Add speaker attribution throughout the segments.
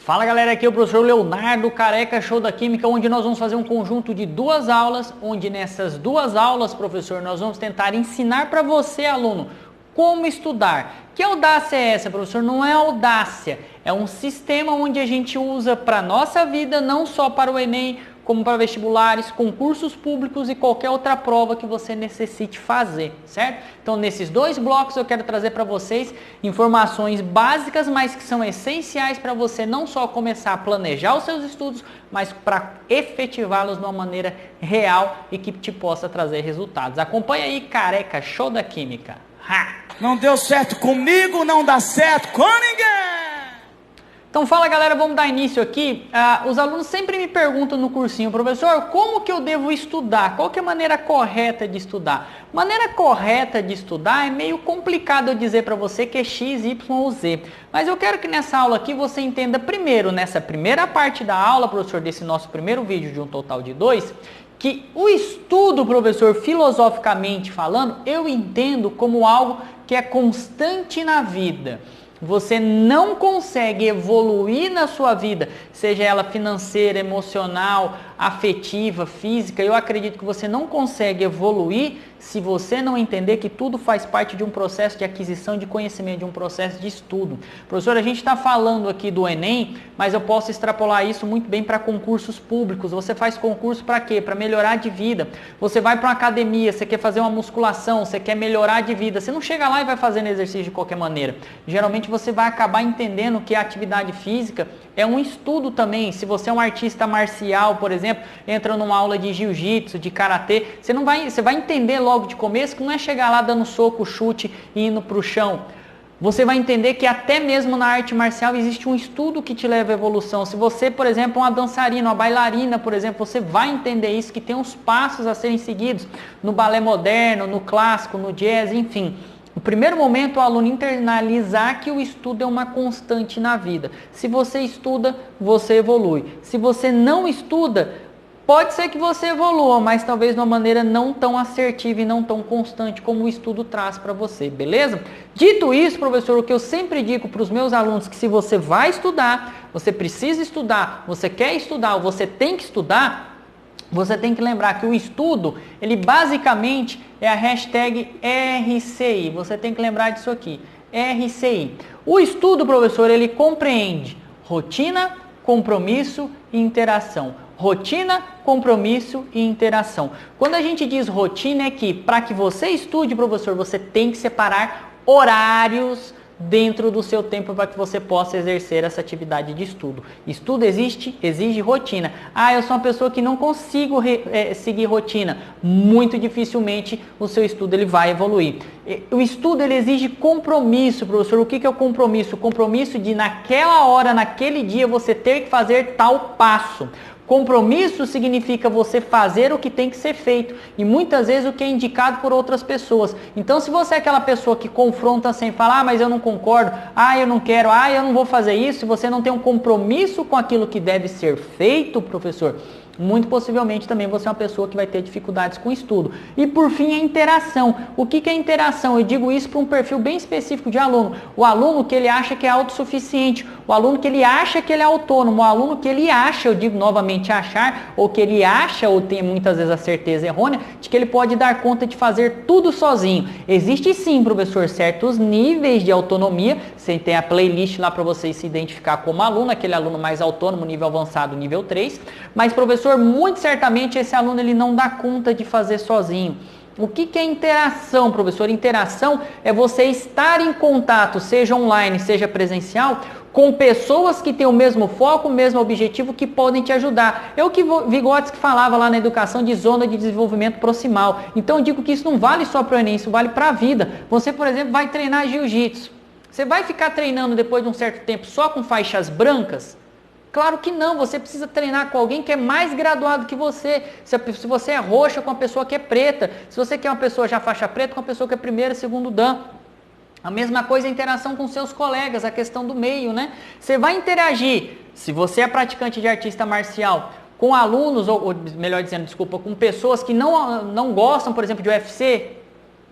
Speaker 1: Fala galera, aqui é o professor Leonardo Careca, show da Química, onde nós vamos fazer um conjunto de duas aulas, onde nessas duas aulas, professor, nós vamos tentar ensinar para você, aluno, como estudar. Que audácia é essa, professor? Não é audácia, é um sistema onde a gente usa para a nossa vida, não só para o Enem, como para vestibulares, concursos públicos e qualquer outra prova que você necessite fazer, certo? Então, nesses dois blocos eu quero trazer para vocês informações básicas, mas que são essenciais para você não só começar a planejar os seus estudos, mas para efetivá-los de uma maneira real e que te possa trazer resultados. Acompanha aí, Careca, show da Química. Ha!
Speaker 2: Não deu certo comigo, não dá certo com ninguém!
Speaker 1: Então fala galera, vamos dar início aqui. Os alunos sempre me perguntam no cursinho, professor, como que eu devo estudar? Qual que é a maneira correta de estudar? Maneira correta de estudar é meio complicado eu dizer para você que é X, Y ou Z. Mas eu quero que nessa aula aqui você entenda primeiro, nessa primeira parte da aula, professor, desse nosso primeiro vídeo de um total de 2, que o estudo, professor, filosoficamente falando, eu entendo como algo que é constante na vida. Você não consegue evoluir na sua vida, seja ela financeira, emocional, afetiva, física. Eu acredito que você não consegue evoluir se você não entender que tudo faz parte de um processo de aquisição de conhecimento, de um processo de estudo. Professor, a gente está falando aqui do Enem, mas eu posso extrapolar isso muito bem para concursos públicos. Você faz concurso para quê? Para melhorar de vida. Você vai para uma academia, você quer fazer uma musculação, você quer melhorar de vida. Você não chega lá e vai fazendo exercício de qualquer maneira. Geralmente você vai acabar entendendo que a atividade física é um estudo também. Se você é um artista marcial, por exemplo, entra numa aula de jiu-jitsu, de karatê, você vai entender logo de começo que não é chegar lá dando soco, chute e indo para o chão. Você vai entender que até mesmo na arte marcial existe um estudo que te leva à evolução. Se você, por exemplo, é uma dançarina, uma bailarina, por exemplo, você vai entender isso, que tem uns passos a serem seguidos no balé moderno, no clássico, no jazz, enfim. No primeiro momento, o aluno internalizar que o estudo é uma constante na vida. Se você estuda, você evolui. Se você não estuda, pode ser que você evolua, mas talvez de uma maneira não tão assertiva e não tão constante como o estudo traz para você, beleza? Dito isso, professor, o que eu sempre digo para os meus alunos, que se você vai estudar, você precisa estudar, você quer estudar ou você tem que estudar, você tem que lembrar que o estudo, ele basicamente é a hashtag RCI. Você tem que lembrar disso aqui, RCI. O estudo, professor, ele compreende rotina, compromisso e interação. Rotina, compromisso e interação. Quando a gente diz rotina é que para que você estude, professor, você tem que separar horários dentro do seu tempo para que você possa exercer essa atividade de estudo. Estudo exige rotina. Eu sou uma pessoa que não consigo seguir rotina. Muito dificilmente o seu estudo ele vai evoluir. O estudo ele exige compromisso, professor. O que é o compromisso? O compromisso de naquela hora, naquele dia, você ter que fazer tal passo. Compromisso significa você fazer o que tem que ser feito e muitas vezes o que é indicado por outras pessoas. Então, se você é aquela pessoa que confronta sem falar, mas eu não concordo, eu não quero, eu não vou fazer isso, se você não tem um compromisso com aquilo que deve ser feito, professor, muito possivelmente também você é uma pessoa que vai ter dificuldades com o estudo. E por fim, a interação. O que é interação? Eu digo isso para um perfil bem específico de aluno. O aluno que ele acha que é autossuficiente, o aluno que ele acha que ele é autônomo, o aluno que ele acha, eu digo novamente achar, ou que ele acha, ou tem muitas vezes a certeza errônea, de que ele pode dar conta de fazer tudo sozinho. Existe sim, professor, certos níveis de autonomia. Você tem a playlist lá para você se identificar como aluno, aquele aluno mais autônomo, nível avançado, nível 3. Mas, professor, muito certamente esse aluno ele não dá conta de fazer sozinho. O que é interação, professor? Interação é você estar em contato, seja online, seja presencial, com pessoas que têm o mesmo foco, o mesmo objetivo, que podem te ajudar. É o que Vygotsky falava lá na educação de zona de desenvolvimento proximal. Então eu digo que isso não vale só para o Enem, isso vale para a vida. Você, por exemplo, vai treinar jiu-jitsu. Você vai ficar treinando depois de um certo tempo só com faixas brancas? Claro que não, você precisa treinar com alguém que é mais graduado que você. Se você é roxa, com uma pessoa que é preta. Se você quer uma pessoa já faixa preta, com uma pessoa que é primeiro, segundo dan. A mesma coisa é a interação com seus colegas, a questão do meio, né? Você vai interagir, se você é praticante de artista marcial, com alunos, ou melhor dizendo, desculpa, com pessoas que não gostam, por exemplo, de UFC,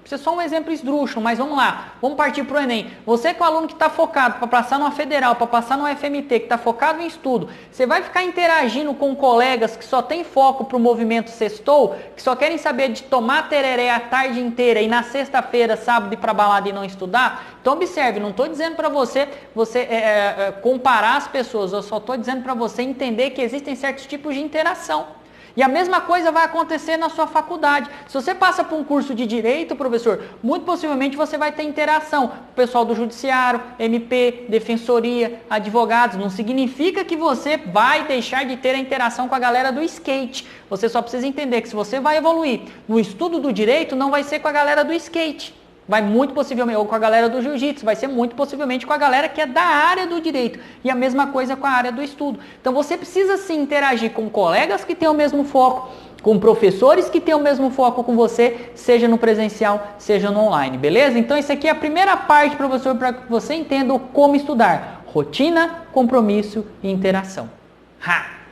Speaker 1: Isso é só um exemplo esdrúxulo, mas vamos lá. Vamos partir para o Enem. Você que é um aluno que está focado para passar numa federal, para passar no FMT, que está focado em estudo, você vai ficar interagindo com colegas que só tem foco para o movimento sextou, que só querem saber de tomar tereré a tarde inteira e na sexta-feira, sábado, ir para balada e não estudar? Então observe, não estou dizendo para você comparar as pessoas, eu só estou dizendo para você entender que existem certos tipos de interação. E a mesma coisa vai acontecer na sua faculdade. Se você passa por um curso de Direito, professor, muito possivelmente você vai ter interação com o pessoal do Judiciário, MP, Defensoria, advogados. Não significa que você vai deixar de ter a interação com a galera do skate. Você só precisa entender que se você vai evoluir no estudo do Direito, não vai ser com a galera do skate. Vai muito possivelmente, ou com a galera do jiu-jitsu, vai ser muito possivelmente com a galera que é da área do direito. E a mesma coisa com a área do estudo. Então você precisa sim interagir com colegas que têm o mesmo foco, com professores que têm o mesmo foco com você, seja no presencial, seja no online, beleza? Então isso aqui é a primeira parte, professor, para que você entenda como estudar. Rotina, compromisso e interação.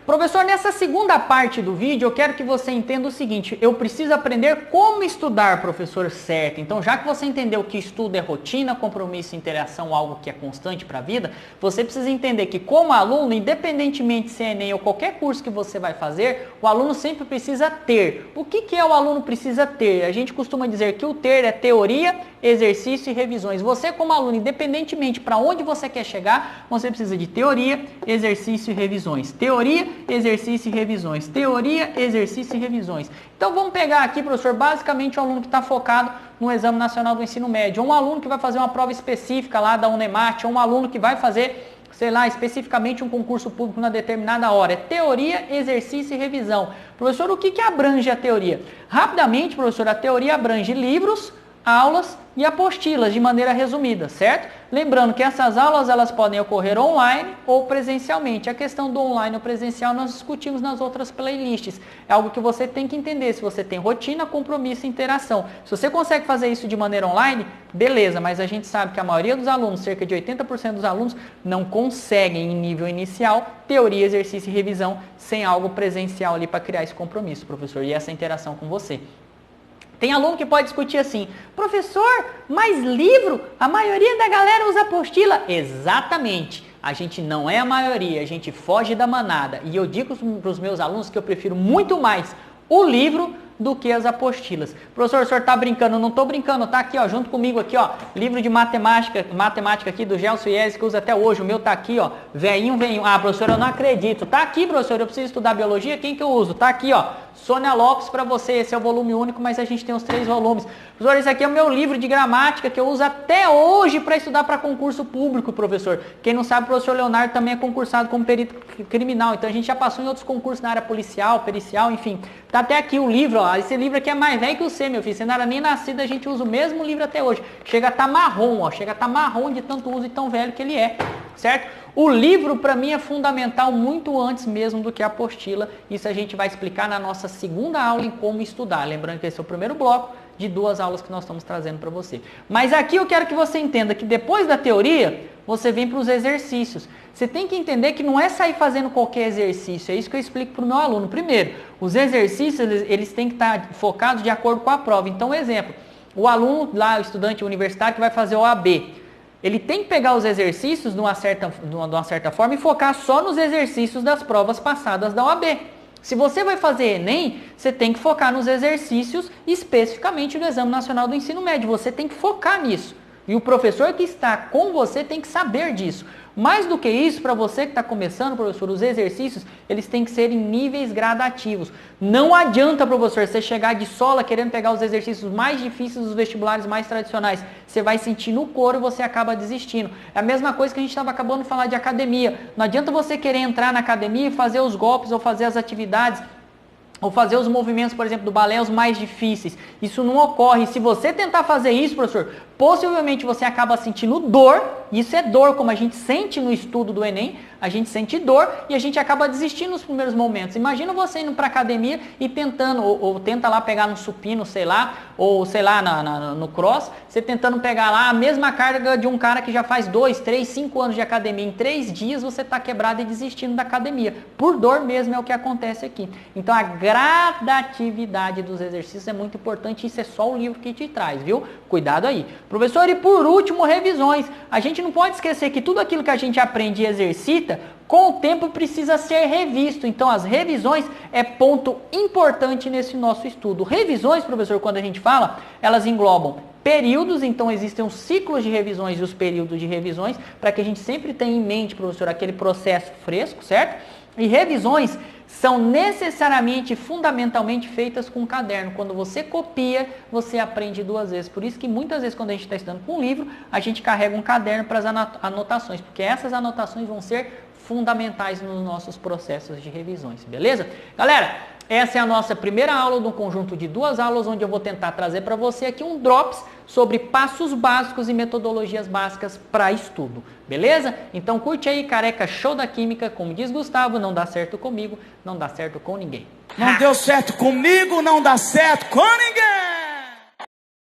Speaker 1: Professor, nessa segunda parte do vídeo, eu quero que você entenda o seguinte, eu preciso aprender como estudar, professor, certo? Então, já que você entendeu que estudo é rotina, compromisso e interação, algo que é constante para a vida, você precisa entender que como aluno, independentemente se é Enem ou qualquer curso que você vai fazer, o aluno sempre precisa ter. O que é o aluno precisa ter? A gente costuma dizer que o ter é teoria, exercício e revisões. Você como aluno, independentemente para onde você quer chegar, você precisa de teoria, exercício e revisões. Teoria, exercício e revisões. Teoria, exercício e revisões. Então vamos pegar aqui, professor, basicamente um aluno que está focado no Exame Nacional do Ensino Médio, ou um aluno que vai fazer uma prova específica lá da Unemat, ou um aluno que vai fazer, sei lá, especificamente um concurso público na determinada hora. É teoria, exercício e revisão. Professor, o que abrange a teoria? Rapidamente, professor, a teoria abrange livros, aulas e apostilas de maneira resumida, certo? Lembrando que essas aulas elas podem ocorrer online ou presencialmente. A questão do online ou presencial nós discutimos nas outras playlists. É algo que você tem que entender se você tem rotina, compromisso e interação. Se você consegue fazer isso de maneira online, beleza, mas a gente sabe que a maioria dos alunos, cerca de 80% dos alunos, não conseguem em nível inicial teoria, exercício e revisão sem algo presencial ali para criar esse compromisso, professor, e essa interação com você. Tem aluno que pode discutir assim, professor, mas livro? A maioria da galera usa apostila. Exatamente. A gente não é a maioria, a gente foge da manada. E eu digo para os meus alunos que eu prefiro muito mais o livro do que as apostilas. Professor, o senhor está brincando? Não estou brincando, tá aqui, ó, junto comigo aqui, ó, livro de matemática aqui do Gelson Iese, que usa até hoje, o meu tá aqui, ó, veinho. Ah, professor, eu não acredito. Tá aqui, professor, eu preciso estudar biologia, quem que eu uso? Tá aqui, ó, Sônia Lopes para você, esse é o volume único, mas a gente tem os 3 volumes. Professor, esse aqui é o meu livro de gramática que eu uso até hoje para estudar para concurso público, professor. Quem não sabe, o professor Leonardo também é concursado como perito criminal, então a gente já passou em outros concursos na área policial, pericial, enfim. Tá até aqui o livro, ó, esse livro aqui é mais velho que você, meu filho, você não era nem nascido, a gente usa o mesmo livro até hoje. Chega a estar marrom, ó, chega a estar marrom de tanto uso e tão velho que ele é, certo? O livro, para mim, é fundamental muito antes mesmo do que a apostila. Isso a gente vai explicar na nossa segunda aula em como estudar. Lembrando que esse é o primeiro bloco de 2 aulas que nós estamos trazendo para você. Mas aqui eu quero que você entenda que depois da teoria, você vem para os exercícios. Você tem que entender que não é sair fazendo qualquer exercício. É isso que eu explico para o meu aluno. Primeiro, os exercícios eles têm que estar focados de acordo com a prova. Então, exemplo, o aluno lá, o estudante universitário que vai fazer o OAB, ele tem que pegar os exercícios de uma certa forma e focar só nos exercícios das provas passadas da OAB. Se você vai fazer Enem, você tem que focar nos exercícios especificamente do Exame Nacional do Ensino Médio. Você tem que focar nisso. E o professor que está com você tem que saber disso. Mais do que isso, para você que está começando, professor, os exercícios, eles têm que ser em níveis gradativos. Não adianta, professor, você chegar de sola querendo pegar os exercícios mais difíceis dos vestibulares mais tradicionais. Você vai sentir no couro e você acaba desistindo. É a mesma coisa que a gente estava acabando de falar de academia. Não adianta você querer entrar na academia e fazer os golpes ou fazer as atividades ou fazer os movimentos, por exemplo, do balé, os mais difíceis. Isso não ocorre. Se você tentar fazer isso, professor, possivelmente você acaba sentindo dor Isso é dor, como a gente sente no estudo do Enem, a gente sente dor e a gente acaba desistindo nos primeiros momentos. Imagina você indo para academia e tentando, ou tenta lá pegar no supino, sei lá, ou sei lá, no cross, você tentando pegar lá a mesma carga de um cara que já faz 2, 3, 5 anos de academia. Em 3 dias você está quebrado e desistindo da academia. Por dor mesmo é o que acontece aqui. Então a gradatividade dos exercícios é muito importante, isso é só o livro que te traz, viu? Cuidado aí. Professor, e por último, revisões. A gente não pode esquecer que tudo aquilo que a gente aprende e exercita, com o tempo precisa ser revisto. Então as revisões é ponto importante nesse nosso estudo. Revisões, professor, quando a gente fala, elas englobam períodos, então existem os ciclos de revisões e os períodos de revisões, para que a gente sempre tenha em mente, professor, aquele processo fresco, certo? E revisões são necessariamente, fundamentalmente feitas com caderno. Quando você copia, você aprende 2 vezes. Por isso que muitas vezes quando a gente está estudando com um livro, a gente carrega um caderno para as anotações, porque essas anotações vão ser fundamentais nos nossos processos de revisões, beleza? Galera, essa é a nossa primeira aula de um conjunto de 2 aulas, onde eu vou tentar trazer para você aqui um drops sobre passos básicos e metodologias básicas para estudo, beleza? Então curte aí, Careca Show da Química, como diz Gustavo, não dá certo comigo, não dá certo com ninguém.
Speaker 2: Não deu certo comigo, não dá certo com ninguém.